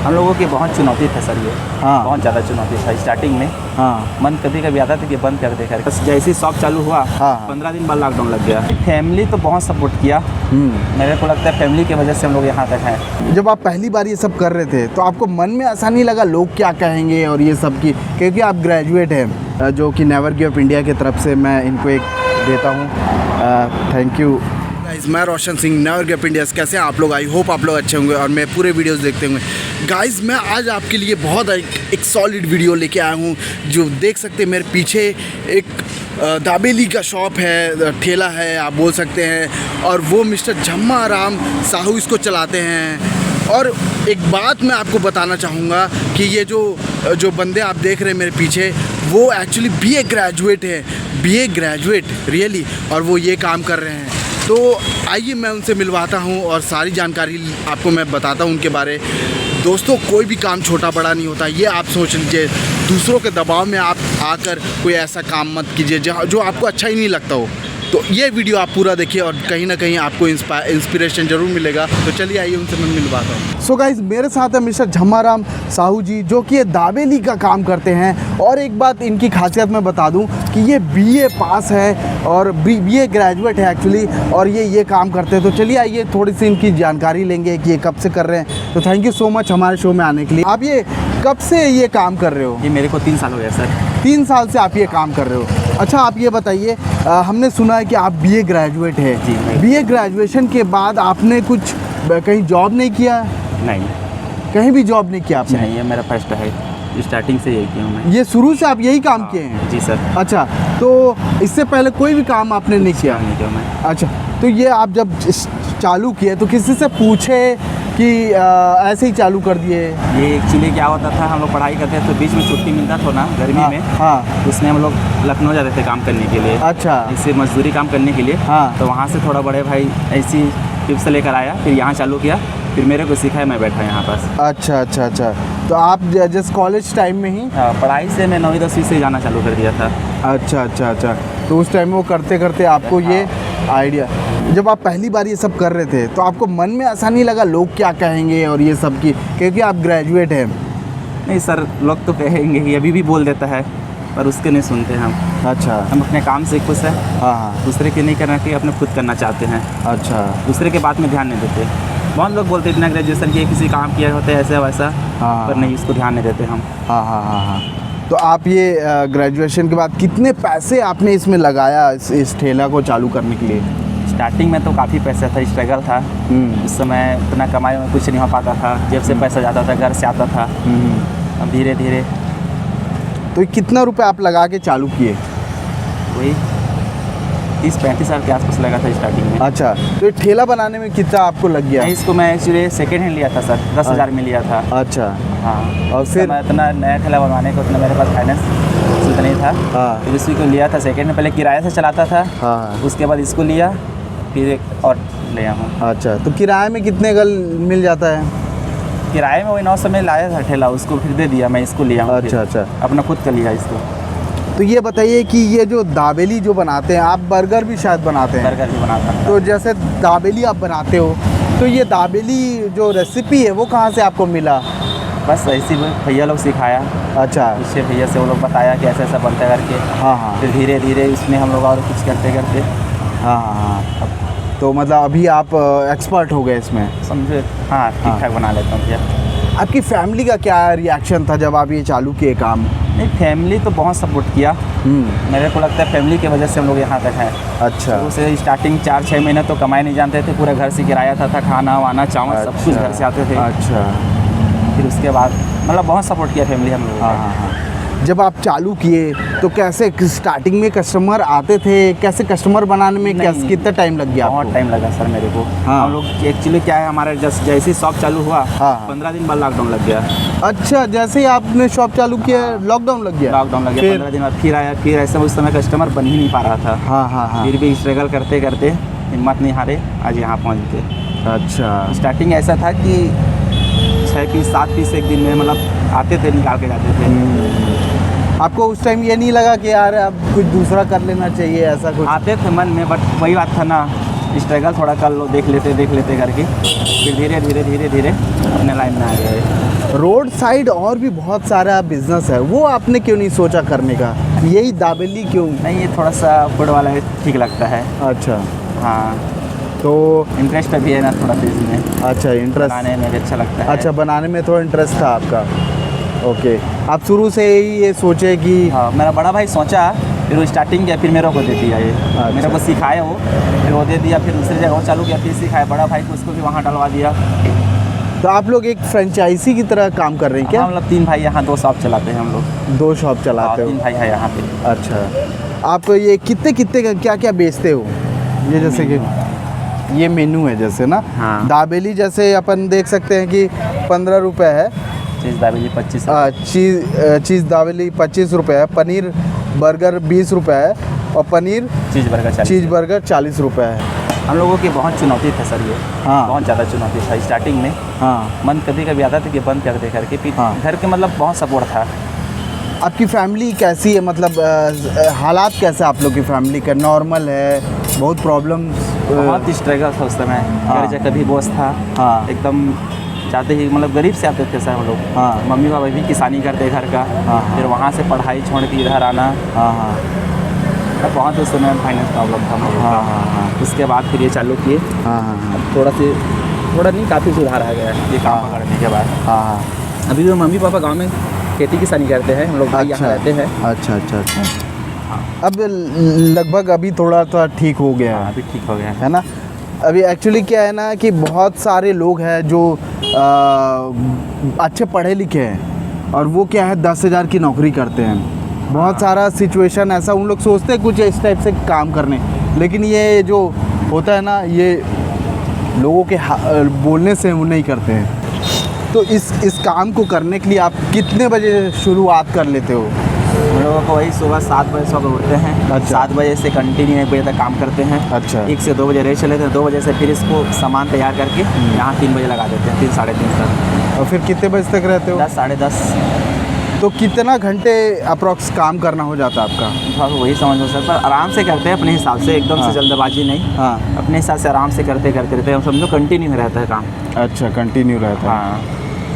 हम लोगों की बहुत चुनौती था सर ये। हाँ। बहुत ज़्यादा चुनौती था स्टार्टिंग में। हाँ। मन कभी कभी आता था कि बंद कर दे कर, बस जैसे ही शॉप चालू हुआ हाँ। 15 दिन बाद लॉकडाउन लग गया। फैमिली तो बहुत सपोर्ट किया। मेरे को लगता है फैमिली की वजह से हम लोग यहाँ तक हैं। जब आप पहली बार ये सब कर रहे थे तो आपको मन में ऐसा नहीं लगा लोग क्या कहेंगे और ये सब की, क्योंकि आप ग्रेजुएट हैं जो कि नेवर गिव अप इंडिया की तरफ से मैं इनको एक देता हूँ, थैंक यू गाइस। मैं Roshan Singh, never give up India. कैसे हैं आप लोग? आई होप आप लोग अच्छे होंगे और मैं पूरे वीडियोस देखते होंगे। गाइस मैं आज आपके लिए बहुत एक सॉलिड वीडियो लेके आया हूँ। जो देख सकते हैं मेरे पीछे एक दाबेली का शॉप है, ठेला है आप बोल सकते हैं, और वो मिस्टर झम्मा राम साहू इसको चलाते हैं। और एक बात मैं आपको बताना चाहूँगा कि ये जो बंदे आप देख रहे हैं मेरे पीछे, वो एक्चुअली बीए ग्रेजुएट है, बीए ग्रेजुएट रियली, और वो ये काम कर रहे हैं। तो आइए मैं उनसे मिलवाता हूँ और सारी जानकारी आपको मैं बताता हूँ उनके बारे। दोस्तों कोई भी काम छोटा बड़ा नहीं होता, ये आप सोच लीजिए। दूसरों के दबाव में आप आकर कोई ऐसा काम मत कीजिए जो आपको अच्छा ही नहीं लगता हो। तो ये वीडियो आप पूरा देखिए और कहीं ना कहीं आपको इंस्पिरेशन ज़रूर मिलेगा। तो चलिए आइए उनसे मैं मिलवाता हूँ। सो गाइस मेरे साथ है मिस्टर झम्मा राम साहू जी, जो कि ये दाबेली का काम करते हैं। और एक बात इनकी खासियत मैं बता दूं कि ये बीए पास है और बीए ग्रेजुएट है एक्चुअली, और ये काम करते हैं। तो चलिए आइए थोड़ी सी इनकी जानकारी लेंगे कि ये कब से कर रहे हैं। तो थैंक यू सो मच हमारे शो में आने के लिए। आप ये कब से ये काम कर रहे हो? ये मेरे को 3 साल हो गया सर। 3 साल से आप ये काम कर रहे हो। अच्छा आप ये बताइए, हमने सुना है कि आप बीए ग्रेजुएट है। जी। बीए ग्रेजुएशन के बाद आपने कुछ कहीं जॉब नहीं किया? नहीं, कहीं भी जॉब नहीं किया आपने? नहीं, ये मेरा फर्स्ट है, स्टार्टिंग से यही किया हूँ मैं। ये शुरू से आप यही काम किए हैं? जी सर। अच्छा, तो इससे पहले कोई भी काम आपने नहीं किया? नहीं किया मैं। अच्छा, तो ये आप जब चालू किए तो किसी से पूछे कि ऐसे ही चालू कर दिए? ये एक्चुअली क्या होता था, हम लोग पढ़ाई करते थे तो बीच में छुट्टी मिलता था ना गर्मी हाँ, में। हाँ। तो उसमें हम लोग लखनऊ जाते थे काम करने के लिए। अच्छा। इससे मजदूरी काम करने के लिए। हाँ। तो वहाँ से थोड़ा बड़े भाई ऐसी टिप्स लेकर आया, फिर यहाँ चालू किया, फिर मेरे को सिखाया, मैं बैठा यहाँ पास। अच्छा अच्छा अच्छा, तो आप जस्ट कॉलेज टाइम में ही? हाँ, पढ़ाई से मैं 9वीं 10वीं से जाना चालू कर दिया था। अच्छा अच्छा अच्छा, तो उस टाइम वो करते करते आपको ये आइडिया। जब आप पहली बार ये सब कर रहे थे तो आपको मन में ऐसा नहीं लगा लोग क्या कहेंगे और ये सब की, क्योंकि आप ग्रेजुएट हैं? नहीं सर, लोग तो कहेंगे ही, अभी भी बोल देता है, पर उसके नहीं सुनते हम। अच्छा। हम अपने काम से खुश हैं। हाँ हाँ। दूसरे के नहीं करना चाहिए, अपने खुद करना चाहते हैं। अच्छा। दूसरे के बात में ध्यान नहीं देते। बहुत लोग बोलते हैं इतना ग्रेजुएशन किए, किसी काम किया होता है ऐसा वैसा। हाँ। पर नहीं, इसको ध्यान नहीं देते हम। हाँ हाँ हाँ हाँ। तो आप ये ग्रेजुएशन के बाद कितने पैसे आपने इसमें लगाया इस ठेला को चालू करने के लिए? स्टार्टिंग में तो काफ़ी पैसा था, स्ट्रगल था। उस समय इतना कमाई में कुछ नहीं हो पाता था, जेब से पैसा जाता था, घर से आता था। अब धीरे धीरे। तो ये कितना रुपए आप लगा के चालू किए? वही 30-35 हज़ार के आसपास लगा था स्टार्टिंग में। अच्छा, तो ये ठेला बनाने में कितना आपको लग गया? इसको मैं एक्चुअली सेकेंड हैंड लिया था सर, 10,000 में लिया था। अच्छा। हाँ। और फिर इतना नया ठेला बनवाने को उतना मेरे पास फाइनेंस उतना नहीं था। हाँ। फिर इसी को लिया था सेकेंड में, पहले किराए से चलाता था। हाँ। उसके बाद इसको लिया, फिर एक और लिया हूँ। अच्छा, तो किराए में कितने का मिल जाता है? किराए में वही 900 में लाया था ठेला, उसको फिर दे दिया, मैं इसको लिया हूँ। अच्छा अच्छा, अपना खुद का लिया इसको। तो ये बताइए कि ये जो दाबेली जो बनाते हैं, आप बर्गर भी शायद बनाते हैं? बर्गर भी बनाता था। तो जैसे दाबेली आप बनाते हो, तो ये दाबेली जो रेसिपी है वो कहाँ से आपको मिला? बस ऐसी भैया लोग सिखाया। अच्छा। इससे भैया से वो लोग बताया कि ऐसा ऐसा बनता करके। हाँ हाँ। फिर धीरे धीरे इसमें हम लोग और कुछ करते करते। हाँ हाँ हाँ। तो मतलब अभी आप एक्सपर्ट हो गए इसमें, समझे? हाँ, ठीक ठाक बना लेता हूँ भैया। आपकी फैमिली का क्या रिएक्शन था जब आप ये चालू किए काम? नहीं, फैमिली तो बहुत सपोर्ट किया। मेरे को लगता है फैमिली की वजह से हम लोग यहाँ तक हैं। अच्छा। उसे स्टार्टिंग 4-6 महीने तो कमाई नहीं जानते थे, पूरा घर से किराया था खाना वाना चावल सब कुछ घर से आते थे। अच्छा। फिर उसके बाद मतलब बहुत सपोर्ट किया फैमिली हम लोग। हाँ हाँ हाँ। जब आप चालू किए तो कैसे स्टार्टिंग में कस्टमर आते थे? कैसे कस्टमर बनाने में कितना टाइम लग गया? बहुत टाइम लगा सर मेरे को। हाँ। हम लोग एक्चुअली क्या है, हमारे जैसे ही शॉप चालू हुआ, हाँ। 15 दिन बाद लॉकडाउन लग गया। अच्छा, जैसे ही आपने शॉप चालू किया लॉकडाउन लग गया? लॉकडाउन लग गया, 15 दिन बाद फिर आया। फिर ऐसा उस समय कस्टमर बन ही नहीं पा रहा था। हाँ हाँ हाँ। फिर भी स्ट्रगल करते करते हिम्मत नहीं हारे, आज यहाँ पहुँच गए। अच्छा। स्टार्टिंग ऐसा था कि 6 पीस 7 पीस एक दिन में मतलब आते थे, निकाल के जाते थे। आपको उस टाइम ये नहीं लगा कि यार अब कुछ दूसरा कर लेना चाहिए, ऐसा कुछ? आते थे मन में, बट वही बात था ना, स्ट्रगल थोड़ा कर लो, देख लेते करके फिर धीरे धीरे अपने लाइन में आ गए। रोड साइड और भी बहुत सारा बिजनेस है, वो आपने क्यों नहीं सोचा करने का? यही दाबेली क्यों? नहीं, ये थोड़ा सा फूड वाला है, ठीक लगता है। अच्छा, हाँ, तो इंटरेस्ट भी है ना थोड़ा सा इसमें, अच्छा इंटरेस्ट, बनाने में भी अच्छा लगता है। अच्छा बनाने में थोड़ा इंटरेस्ट था आपका। ओके, आप शुरू से ही ये सोचे कि हाँ, मेरा बड़ा भाई सोचा, फिर वो स्टार्टिंग किया, फिर मेरे को दे दिया ये। अच्छा। मेरे को सिखाया वो, फिर वो दे दिया, फिर दूसरी जगह वो चालू किया, फिर सिखाया बड़ा भाई को, उसको भी वहाँ डलवा दिया। तो आप लोग एक फ्रेंचाइजी की तरह काम कर रहे हैं क्या? हम लोग 3 भाई यहाँ 2 शॉप चलाते हैं हम लोग। 2 शॉप चलाते 3 हो? भाई है यहाँ पे। अच्छा, आप ये कितने कितने का क्या क्या बेचते हो? ये जैसे कि ये मेनू है जैसे ना, हाँ। दाबेली जैसे अपन देख सकते हैं कि 15 रुपये है, चीज़ दाबेली 25। चीज़ दाबेली 25 रुपये है, पनीर बर्गर 20 रुपये है, और paneer cheese burger 40। Cheese burger 40 रुपये है। हम लोगों की बहुत चुनौती था सर ये। हाँ। बहुत ज़्यादा चुनौती था स्टार्टिंग में। हाँ, मन कभी कभी आता था कि बंद कर दे करके, फिर हाँ। घर के मतलब बहुत सपोर्ट था। आपकी फैमिली कैसी है, मतलब हालात कैसे आप लोग की फैमिली का? नॉर्मल है, बहुत प्रॉब्लम्स? बहुत स्ट्रगल था उस समय। हाँ। कर्जा कभी बोझ था। हाँ। एकदम जाते ही मतलब गरीब से आते थे सर हम लोग। हाँ। मम्मी पापा भी किसानी करते घर का। हाँ। फिर वहाँ से पढ़ाई छोड़ के इधर आना। हाँ हाँ तब बहुत उस समय फाइनेंस प्रॉब्लम था हम लोगों हाँ का। हाँ उसके बाद फिर ये चालू किए। हाँ हाँ हाँ थोड़ा नहीं, काफ़ी सुधार आ गया है ये काम हाँ। पकड़ने के बाद। हाँ। अभी भी मम्मी पापा गांव में खेती किसानी करते हैं, हम लोग भाई यहाँ रहते हैं। अच्छा अच्छा अच्छा। अब लगभग अभी थोड़ा सा ठीक हो गया हाँ, है अभी ठीक हो गया है। है ना? अभी एक्चुअली क्या है ना कि बहुत सारे लोग हैं जो अच्छे पढ़े लिखे हैं और वो क्या है 10,000 की नौकरी करते हैं। बहुत सारा सिचुएशन ऐसा, उन लोग सोचते हैं कुछ इस टाइप से काम करने, लेकिन ये जो होता है ना, ये लोगों के बोलने से वो नहीं करते हैं। तो इस काम को करने के लिए आप कितने बजे शुरुआत कर लेते हो? हम लोगों को वही सुबह 7 बजे सुबह उठते हैं। अच्छा। 7 बजे से कंटिन्यू 1 बजे तक काम करते हैं। अच्छा। 1 से 2 बजे रेस्ट चले थे, 2 बजे से फिर इसको सामान तैयार करके यहाँ 3 बजे लगा देते हैं, 3 साढ़े 3 तक। और फिर कितने बजे तक रहते हो? 10 साढ़े 10। तो कितना घंटे अप्रॉक्स काम करना हो जाता है आपका? थोड़ा सा वही समझ लो सर, पर आराम से करते हैं अपने हिसाब से, एकदम हाँ। से जल्दबाजी नहीं। हाँ। अपने हिसाब से आराम से करते रहते हैं, समझो कंटिन्यू में रहता है काम। अच्छा, कंटिन्यू रहता है। हाँ।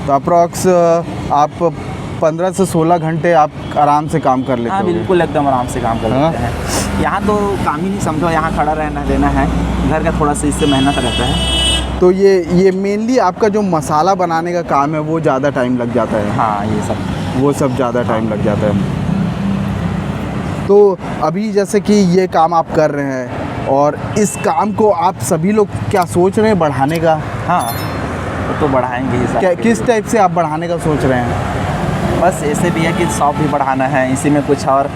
तो अप्रॉक्स आप 15 से 16 घंटे आप आराम से काम कर लेते हाँ हो? बिल्कुल, एकदम आराम से काम कर हाँ। लेते हैं। यहाँ तो काम ही नहीं समझो, यहाँ खड़ा रहना देना है, घर का थोड़ा सा इससे मेहनत रहता है। तो ये मेनली आपका जो मसाला बनाने का काम है वो ज़्यादा टाइम लग जाता है? हाँ, ये सब वो सब ज़्यादा टाइम लग जाता है। तो अभी जैसे कि ये काम आप कर रहे हैं और इस काम को आप सभी लोग क्या सोच रहे हैं बढ़ाने का? हाँ, वो तो बढ़ाएंगे ही क्या सर। किस टाइप से आप बढ़ाने का सोच रहे हैं? बस ऐसे भी है कि शॉप भी बढ़ाना है, इसी में कुछ और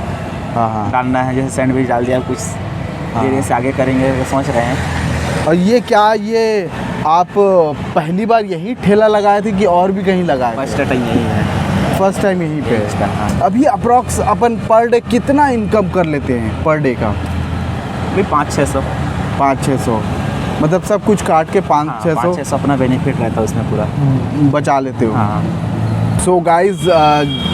हाँ हाँ। डालना है, जैसे सैंडविच डाल दिया, कुछ धीरे से आगे करेंगे वो सोच रहे हैं। और ये क्या, ये आप पहली बार यही ठेला लगाए थे कि और भी कहीं लगाए? फर्स्ट टाइम यही है। फर्स्ट टाइम यहीं पे? हाँ। अभी अप्रॉक्स अपन पर डे कितना इनकम कर लेते हैं पर डे का? अभी 500-600। 500-600, मतलब सब कुछ काट के 500-600 500 अपना बेनिफिट रहता है उसमें पूरा। बचा लेते हो? हाँ। सो गाइज़,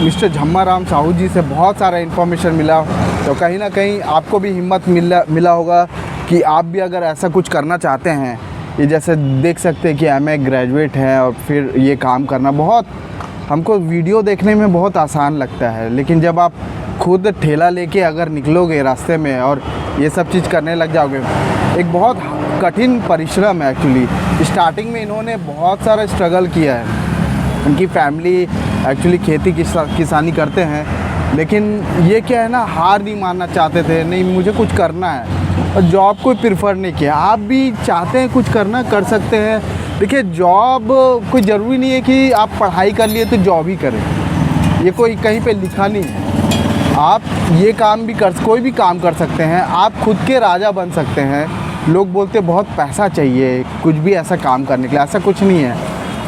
मिस्टर झम्माराम साहू जी से बहुत सारा इन्फॉर्मेशन मिला, तो कहीं ना कहीं आपको भी हिम्मत मिला होगा कि आप भी अगर ऐसा कुछ करना चाहते हैं। ये जैसे देख सकते हैं कि MA ग्रेजुएट हैं और फिर ये काम करना, बहुत हमको वीडियो देखने में बहुत आसान लगता है, लेकिन जब आप खुद ठेला लेके अगर निकलोगे रास्ते में और ये सब चीज़ करने लग जाओगे, एक बहुत कठिन परिश्रम है एक्चुअली। स्टार्टिंग में इन्होंने बहुत सारा स्ट्रगल किया है। उनकी फैमिली एक्चुअली खेती किसानी करते हैं, लेकिन ये क्या है ना, हार नहीं मानना चाहते थे, नहीं मुझे कुछ करना है, और जॉब को प्रिफर नहीं किया। आप भी चाहते हैं कुछ करना, कर सकते हैं। देखिए, जॉब कोई ज़रूरी नहीं है कि आप पढ़ाई कर लिए तो जॉब ही करें, ये कोई कहीं पे लिखा नहीं है। आप ये काम भी कोई भी काम कर सकते हैं, आप खुद के राजा बन सकते हैं। लोग बोलते बहुत पैसा चाहिए कुछ भी ऐसा काम करने के लिए, ऐसा कुछ नहीं है।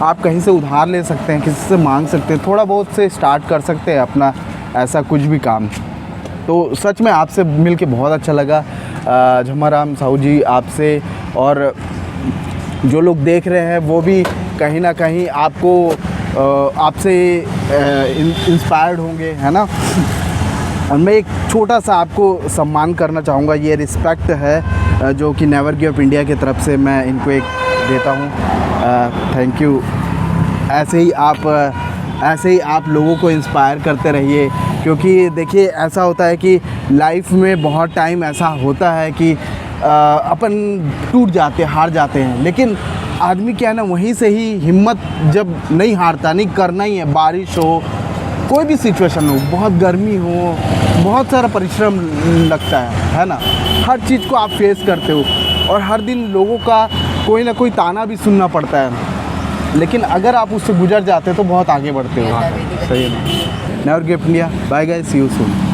आप कहीं से उधार ले सकते हैं, किसी से मांग सकते हैं, थोड़ा बहुत से स्टार्ट कर सकते हैं अपना ऐसा कुछ भी काम। तो सच में आपसे मिलके बहुत अच्छा लगा झम्माराम साहू जी आपसे, और जो लोग देख रहे हैं वो भी कहीं ना कहीं आपसे इंस्पायर्ड होंगे, है ना। और मैं एक छोटा सा आपको सम्मान करना चाहूँगा, ये रिस्पेक्ट है जो कि नेवर गिव अप इंडिया की तरफ से मैं इनको एक देता हूँ। Thank you. ऐसे ही आप ऐसे ही आप लोगों को इंस्पायर करते रहिए, क्योंकि देखिए ऐसा होता है कि लाइफ में बहुत टाइम ऐसा होता है कि अपन टूट जाते, हार जाते हैं, लेकिन आदमी क्या है ना, वहीं से ही हिम्मत जब नहीं हारता, नहीं करना ही है, बारिश हो, कोई भी सिचुएशन हो, बहुत गर्मी हो, बहुत सारा परिश्रम लगता है ना, हर चीज़ को आप फेस करते हो और हर दिन लोगों का कोई ना कोई ताना भी सुनना पड़ता है, लेकिन अगर आप उससे गुजर जाते हो तो बहुत आगे बढ़ते हो। सही है। Never give up India. Bye guys, see you soon.